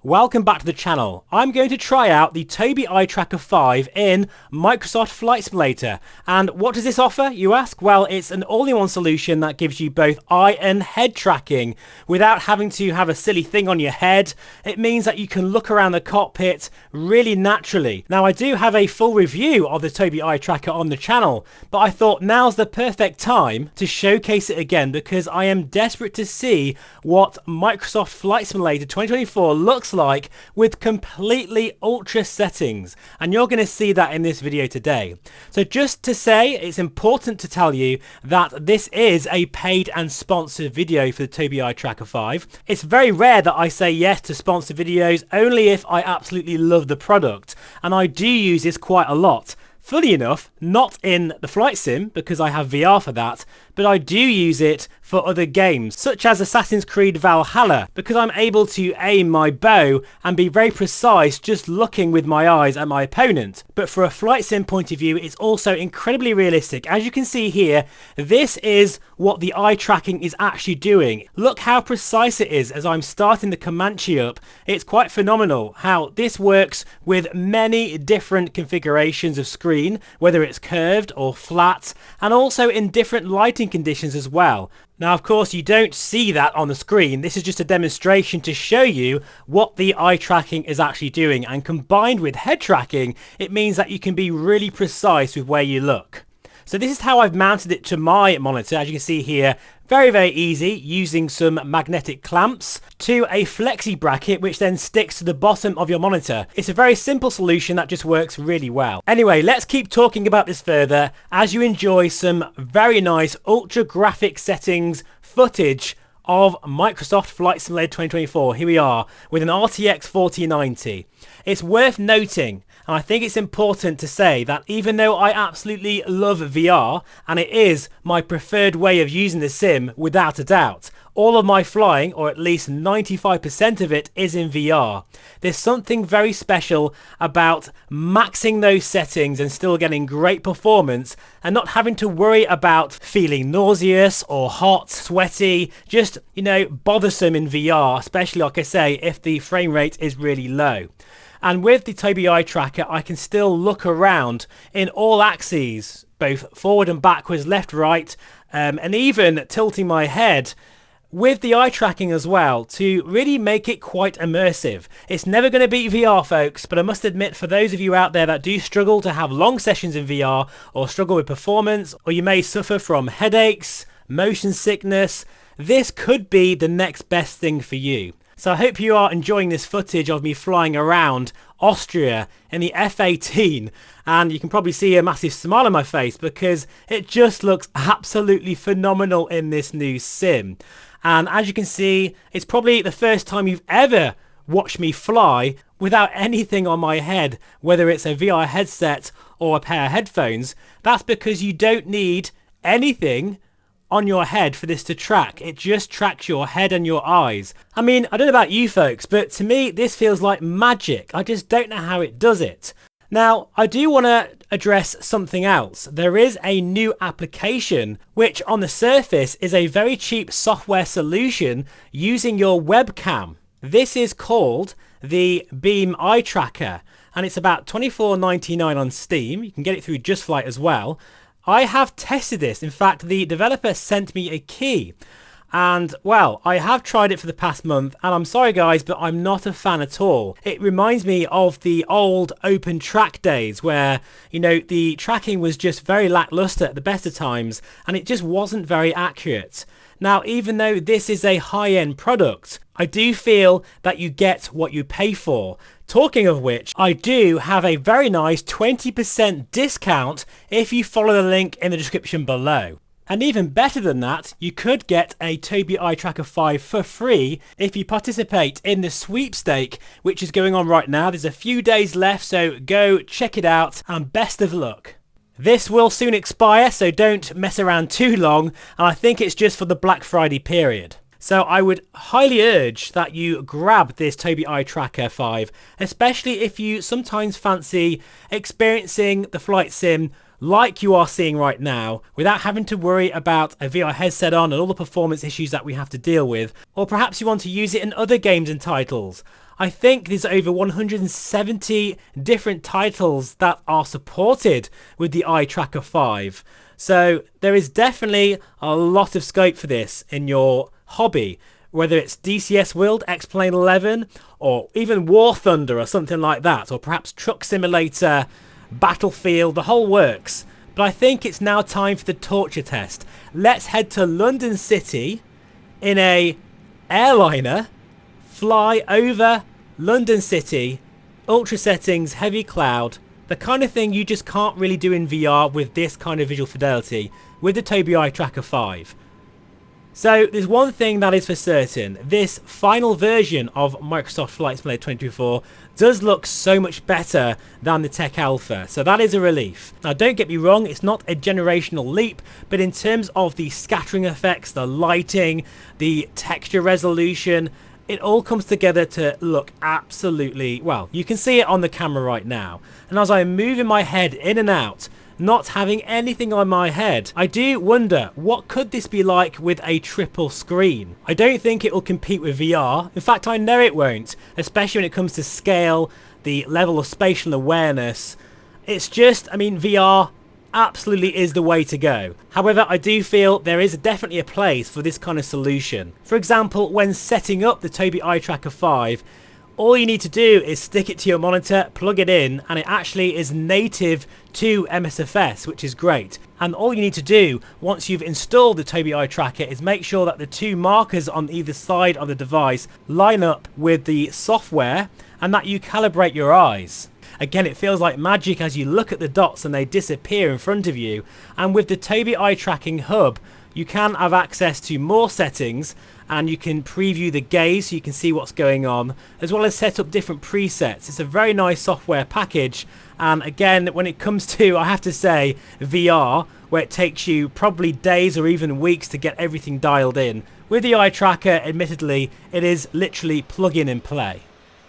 Welcome back to the channel. I'm going to try out the Tobii Eye Tracker 5 in Microsoft Flight Simulator. And what does this offer, you ask? Well, it's an all-in-one solution that gives you both eye and head tracking without having to have a silly thing on your head. It means that you can look around the cockpit really naturally. Now, I do have a full review of the Tobii Eye Tracker on the channel, but I thought now's the perfect time to showcase it again because I am desperate to see what Microsoft Flight Simulator 2024 looks like with completely ultra settings, and you're going to see that in this video today. So just to say, it's important to tell you that this is a paid and sponsored video for the Tobii Eye Tracker 5. It's very rare that I say yes to sponsored videos, only if I absolutely love the product, and I do use this quite a lot. Funny enough, not in the flight sim because I have VR for that, but I do use it for other games such as Assassin's Creed Valhalla because I'm able to aim my bow and be very precise just looking with my eyes at my opponent. But for a flight sim point of view, it's also incredibly realistic. As you can see here, this is what the eye tracking is actually doing. Look how precise it is as I'm starting the Comanche up. It's quite phenomenal how this works with many different configurations of screen, whether it's curved or flat, and also in different lighting conditions as well. Now, of course, you don't see that on the screen. This is just a demonstration to show you what the eye tracking is actually doing. And combined with head tracking, it means that you can be really precise with where you look. So this is how I've mounted it to my monitor. As you can see here, very easy, using some magnetic clamps to a flexi bracket which then sticks to the bottom of your monitor. It's a very simple solution that just works really well. Anyway, let's keep talking about this further as you enjoy some very nice ultra graphic settings footage of Microsoft Flight Simulator 2024. Here we are with an RTX 4090. It's worth noting, and I think it's important to say, that even though I absolutely love VR, and it is my preferred way of using the sim without a doubt, all of my flying, or at least 95% of it, is in VR. There's something very special about maxing those settings and still getting great performance and not having to worry about feeling nauseous or hot, sweaty, just, bothersome in VR, especially, like I say, if the frame rate is really low. And with the Tobii Eye Tracker, I can still look around in all axes, both forward and backwards, left, right, and even tilting my head with the eye tracking as well to really make it quite immersive. It's never going to beat VR, folks, but I must admit, for those of you out there that do struggle to have long sessions in VR or struggle with performance, or you may suffer from headaches, motion sickness, this could be the next best thing for you. So I hope you are enjoying this footage of me flying around Austria in the F-18, and you can probably see a massive smile on my face because it just looks absolutely phenomenal in this new sim. And as you can see, it's probably the first time you've ever watched me fly without anything on my head, whether it's a VR headset or a pair of headphones. That's because you don't need anything on your head for this to track. It just tracks your head and your eyes. I mean, I don't know about you folks, but to me this feels like magic. I just don't know how it does it. Now, I do want to address something else. There is a new application which on the surface is a very cheap software solution using your webcam. This is called the Beam Eye Tracker, and it's about $24.99 on Steam. You can get it through Just Flight as well. I have tested this. In fact, the developer sent me a key. And, well, I have tried it for the past month, and I'm sorry guys, but I'm not a fan at all. It reminds me of the old open track days where, the tracking was just very lackluster at the best of times, and it just wasn't very accurate. Now, even though this is a high-end product, I do feel that you get what you pay for. Talking of which, I do have a very nice 20% discount if you follow the link in the description below. And even better than that, you could get a Tobii Eye Tracker 5 for free if you participate in the sweepstake, which is going on right now. There's a few days left, so go check it out, and best of luck. This will soon expire, so don't mess around too long, and I think it's just for the Black Friday period. So I would highly urge that you grab this Tobii Eye Tracker 5, especially if you sometimes fancy experiencing the flight sim like you are seeing right now, without having to worry about a VR headset on and all the performance issues that we have to deal with. Or perhaps you want to use it in other games and titles. I think there's over 170 different titles that are supported with the Eye Tracker 5. So there is definitely a lot of scope for this in your hobby, whether it's DCS World, X-Plane 11, or even War Thunder or something like that, or perhaps Truck Simulator, Battlefield, the whole works. But I think it's now time for the torture test. Let's head to London City in a airliner, fly over London City, ultra settings, heavy cloud, the kind of thing you just can't really do in VR with this kind of visual fidelity with the Tobii Eye Tracker 5. So there's one thing that is for certain, this final version of Microsoft Flight Simulator 2024 does look so much better than the Tech Alpha, so that is a relief. Now don't get me wrong, it's not a generational leap, but in terms of the scattering effects, the lighting, the texture resolution, it all comes together to look absolutely, well, you can see it on the camera right now. And as I'm moving my head in and out, not having anything on my head, I do wonder, what could this be like with a triple screen? I don't think it will compete with VR. In fact, I know it won't, especially when it comes to scale, the level of spatial awareness. It's just, I mean, VR absolutely is the way to go. However, I do feel there is definitely a place for this kind of solution. For example, when setting up the Tobii Eye Tracker 5, all you need to do is stick it to your monitor, plug it in, and it actually is native to MSFS, which is great. And all you need to do once you've installed the Tobii Eye Tracker is make sure that the two markers on either side of the device line up with the software and that you calibrate your eyes. Again, it feels like magic as you look at the dots and they disappear in front of you. And with the Tobii Eye Tracking Hub, you can have access to more settings and you can preview the gaze so you can see what's going on, as well as set up different presets. It's a very nice software package. And again, when it comes to, I have to say, VR, where it takes you probably days or even weeks to get everything dialed in, with the Eye Tracker, admittedly, it is literally plug in and play.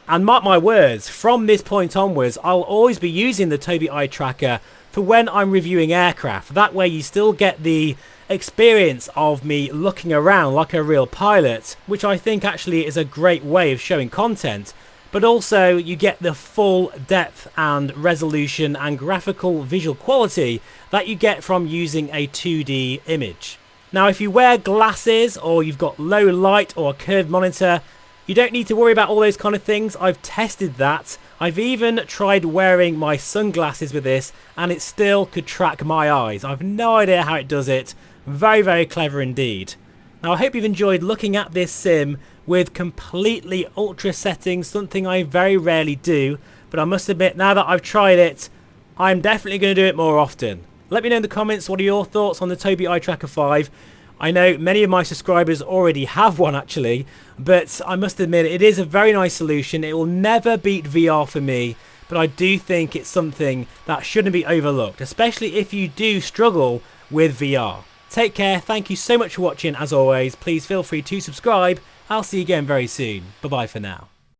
And mark my words, from this point onwards, I'll always be using the Tobii Eye Tracker for when I'm reviewing aircraft. That way you still get the experience of me looking around like a real pilot, which I think actually is a great way of showing content. But also you get the full depth and resolution and graphical visual quality that you get from using a 2D image. Now if you wear glasses or you've got low light or a curved monitor, you don't need to worry about all those kind of things. I've tested that. I've even tried wearing my sunglasses with this and it still could track my eyes. I've no idea how it does it. Very, very clever indeed. Now I hope you've enjoyed looking at this sim with completely ultra settings, something I very rarely do. But I must admit, now that I've tried it, I'm definitely going to do it more often. Let me know in the comments what are your thoughts on the Tobii Eye Tracker 5. I know many of my subscribers already have one actually, but I must admit it is a very nice solution. It will never beat VR for me, but I do think it's something that shouldn't be overlooked, especially if you do struggle with VR. Take care, thank you so much for watching as always. Please feel free to subscribe. I'll see you again very soon. Bye bye for now.